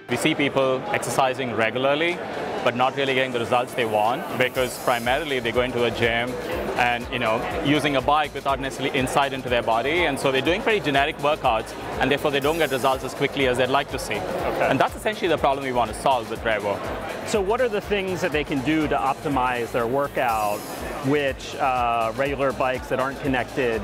We see people exercising regularly, but not really getting the results they want because primarily they go into a gym and using a bike without necessarily insight into their body, and so they're doing pretty generic workouts, and therefore they don't get results as quickly as they'd like to see. Okay. And that's essentially the problem we want to solve with Revvo. So what are the things that they can do to optimize their workout, which regular bikes that aren't connected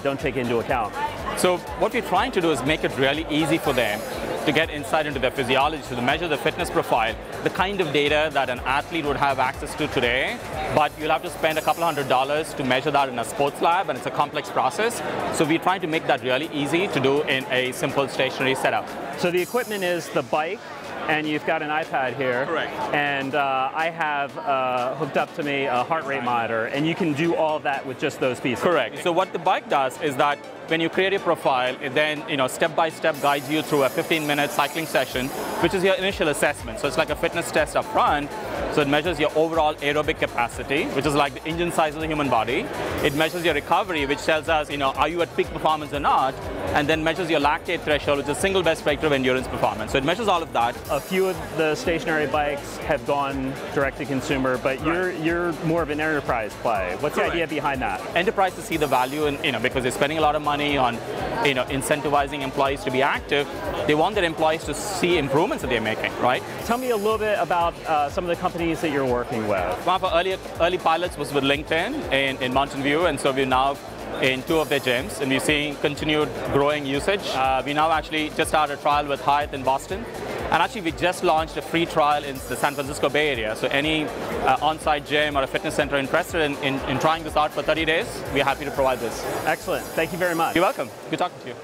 don't take into account? So what we're trying to do is make it really easy for them to get insight into their physiology, to measure the fitness profile, the kind of data that an athlete would have access to today, but you'll have to spend a couple $100s to measure that in a sports lab, and it's a complex process. So we're trying to make that really easy to do in a simple stationary setup. So the equipment is the bike, and you've got an iPad here. Correct. And I have hooked up to me a heart rate monitor, and you can do all of that with just those pieces. Correct. So what the bike does is that when you create a profile, it then step-by-step guides you through a 15-minute cycling session, which is your initial assessment. So it's like a fitness test up front. So it measures your overall aerobic capacity, which is like the engine size of the human body. It measures your recovery, which tells us, are you at peak performance or not? And then measures your lactate threshold, which is the single best predictor of endurance performance. So it measures all of that. A few of the stationary bikes have gone direct to consumer, but you're more of an enterprise play. What's Correct. the idea behind that? Enterprises see the value in, because they're spending a lot of money on, incentivizing employees to be active. They want their employees to see improvements that they're making, right? Tell me a little bit about some of the companies that you're working with. One of our early pilots was with LinkedIn in Mountain View, and so we're now in 2 of their gyms, and we're seeing continued growing usage. We now actually just started a trial with Hyatt in Boston, and actually we just launched a free trial in the San Francisco Bay Area. So any on-site gym or a fitness center interested in trying this out for 30 days, we're happy to provide this. Excellent. Thank you very much. You're welcome. Good talking to you.